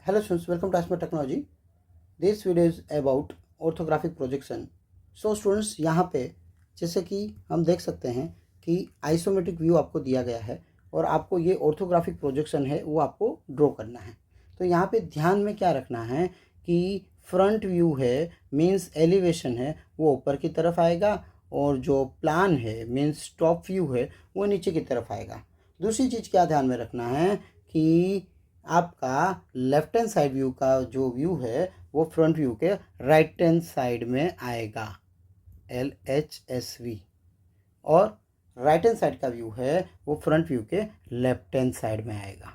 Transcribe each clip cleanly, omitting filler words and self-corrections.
Hello students, welcome to Asma Technology. This video is about orthographic projection. So students, यहाँ पे जैसे कि हम देख सकते हैं कि आइसोमेट्रिक व्यू आपको दिया गया है और आपको ये ऑर्थोग्राफिक प्रोजेक्शन है वो आपको ड्रॉ करना है। तो यहाँ पे ध्यान में क्या रखना है कि फ्रंट व्यू है मीन्स एलिवेशन है वो ऊपर की तरफ आएगा और जो प्लान है मीन्स टॉप व्यू है वो नीचे की तरफ आएगा। दूसरी चीज़ क्या ध्यान में रखना है कि आपका लेफ्ट हैंड साइड व्यू का जो व्यू है वो फ्रंट व्यू के राइट हैंड साइड में आएगा, LHSV, और राइट हैंड साइड का व्यू है वो फ्रंट व्यू के लेफ्ट हैंड साइड में आएगा।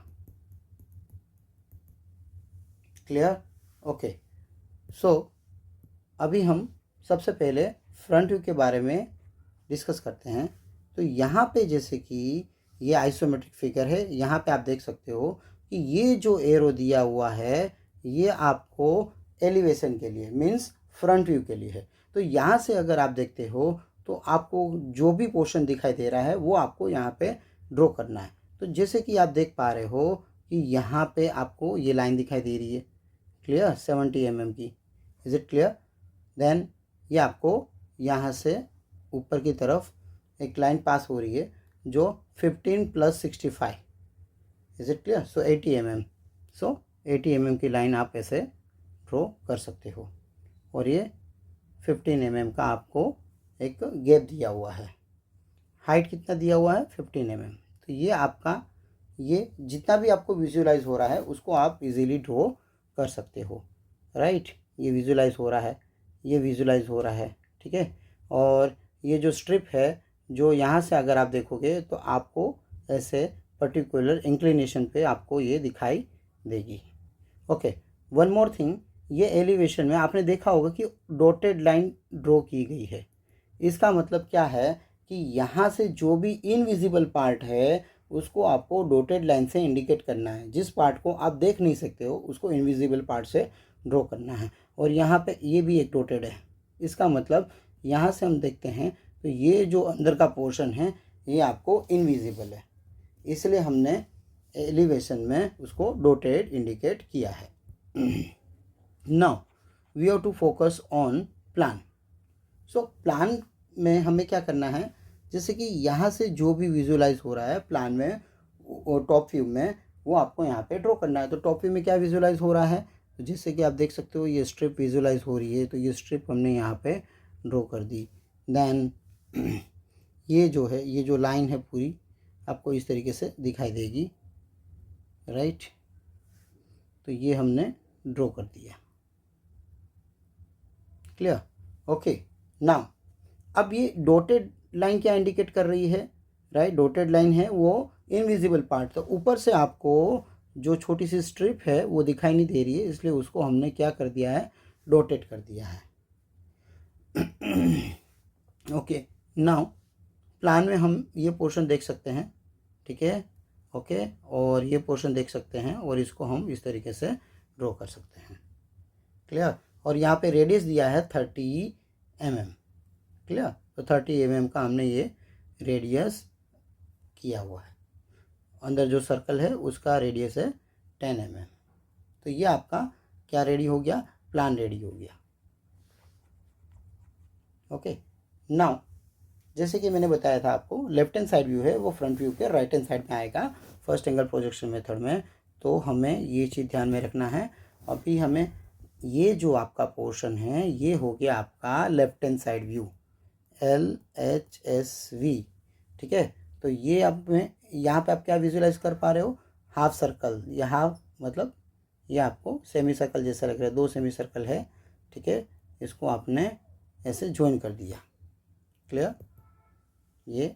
क्लियर? ओके। सो अभी हम सबसे पहले फ्रंट व्यू के बारे में डिस्कस करते हैं। तो यहाँ पे जैसे कि ये आइसोमेट्रिक फिगर है, यहाँ पे आप देख सकते हो कि ये जो एरो दिया हुआ है ये आपको एलिवेशन के लिए मीन्स फ्रंट व्यू के लिए है। तो यहाँ से अगर आप देखते हो तो आपको जो भी पोर्शन दिखाई दे रहा है वो आपको यहाँ पे ड्रॉ करना है। तो जैसे कि आप देख पा रहे हो कि यहाँ पे आपको ये लाइन दिखाई दे रही है, क्लियर, 70 mm की। Is it clear? देन ये आपको यहाँ से ऊपर की तरफ एक लाइन पास हो रही है जो 15 + 65, is it clear? So 80 mm। So 80 mm की लाइन आप ऐसे ड्रॉ कर सकते हो और ये 15 mm का आपको एक गैप दिया हुआ है। हाइट कितना दिया हुआ है? 15 mm। तो ये आपका ये जितना भी आपको विजुअलाइज हो रहा है उसको आप इजीली ड्रॉ कर सकते हो, राइट? ये विजुअलाइज हो रहा है, ये विजुअलाइज हो रहा है, ठीक है। और ये जो स्ट्रिप है जो यहाँ से अगर आप देखोगे तो आपको ऐसे पर्टिकुलर इंक्लिनेशन पे आपको ये दिखाई देगी। ओके, वन मोर थिंग, ये एलिवेशन में आपने देखा होगा कि डॉटेड लाइन ड्रॉ की गई है। इसका मतलब क्या है कि यहाँ से जो भी इनविजिबल पार्ट है उसको आपको डॉटेड लाइन से इंडिकेट करना है। जिस पार्ट को आप देख नहीं सकते हो उसको इनविजिबल पार्ट से ड्रॉ करना है। और यहाँ पे ये भी एक डॉटेड है, इसका मतलब यहाँ से हम देखते हैं तो ये जो अंदर का पोर्शन है ये आपको इनविजिबल है, इसलिए हमने एलिवेशन में उसको डॉटेड इंडिकेट किया है। Now we have to focus on plan. So plan में हमें क्या करना है, जैसे कि यहाँ से जो भी विजुअलाइज हो रहा है प्लान में टॉप व्यू में वो आपको यहाँ पे ड्रॉ करना है। तो टॉप व्यू में क्या विजुअलाइज हो रहा है, तो जैसे कि आप देख सकते हो ये स्ट्रिप विजुअलाइज हो रही है, तो ये स्ट्रिप हमने यहाँ पे ड्रॉ कर दी। देन ये जो है ये जो लाइन है पूरी आपको इस तरीके से दिखाई देगी, राइट? तो ये हमने ड्रॉ कर दिया, क्लियर? ओके। नाउ अब ये डॉटेड लाइन क्या इंडिकेट कर रही है, राइट? डॉटेड लाइन है वो इनविजिबल पार्ट, तो ऊपर से आपको जो छोटी सी स्ट्रिप है वो दिखाई नहीं दे रही है, इसलिए उसको हमने क्या कर दिया है, डॉटेड कर दिया है। ओके, नाउ प्लान में हम ये पोर्शन देख सकते हैं, ठीक है, ओके, और ये पोर्शन देख सकते हैं और इसको हम इस तरीके से ड्रॉ कर सकते हैं, क्लियर? और यहाँ पे रेडियस दिया है 30 mm, क्लियर? तो 30 mm का हमने ये रेडियस किया हुआ है। अंदर जो सर्कल है उसका रेडियस है 10 mm। तो ये आपका क्या रेडी हो गया, प्लान रेडी हो गया। ओके, नाउ जैसे कि मैंने बताया था आपको लेफ्ट हैंड साइड व्यू है वो फ्रंट व्यू के राइट हैंड साइड में आएगा फर्स्ट एंगल प्रोजेक्शन मेथड में। तो हमें ये चीज़ ध्यान में रखना है। अभी हमें ये जो आपका पोर्शन है ये हो गया आपका left hand side view, LHSV, ठीक है। तो ये अब में यहाँ पे आप क्या विजुअलाइज कर पा रहे हो, हाफ सर्कल, या हाफ मतलब ये आपको सेमी सर्कल जैसा लग रहा है, 2 सेमी सर्कल है, ठीक है। इसको आपने ऐसे ज्वाइन कर दिया, क्लियर? ये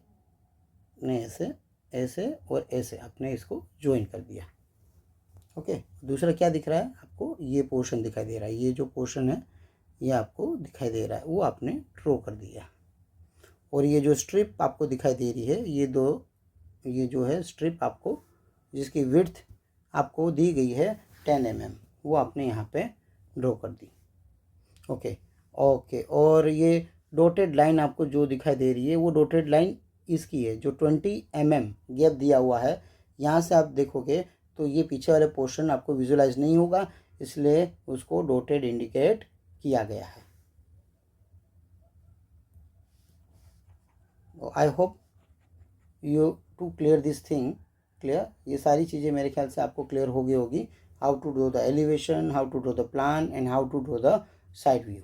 ने ऐसे ऐसे और ऐसे आपने इसको ज्वाइन कर दिया, ओके। दूसरा क्या दिख रहा है आपको, ये पोर्शन दिखाई दे रहा है, ये जो पोर्शन है ये आपको दिखाई दे रहा है वो आपने ड्रॉ कर दिया। और ये जो स्ट्रिप आपको दिखाई दे रही है ये जो है स्ट्रिप आपको जिसकी विड्थ आपको दी गई है 10 mm वो आपने यहाँ पे ड्रॉ कर दी, ओके ओके। और ये डॉटेड लाइन आपको जो दिखाई दे रही है वो डॉटेड लाइन इसकी है जो 20 mm गैप दिया हुआ है। यहाँ से आप देखोगे तो ये पीछे वाले पोर्शन आपको विजुलाइज नहीं होगा, इसलिए उसको डॉटेड इंडिकेट किया गया है। I hope you to clear this thing. Clear, ये सारी चीज़ें मेरे ख्याल से आपको क्लियर हो गई होगी। How to draw the elevation, how to draw the plan, and how to draw the side view.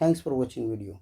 Thanks for watching video.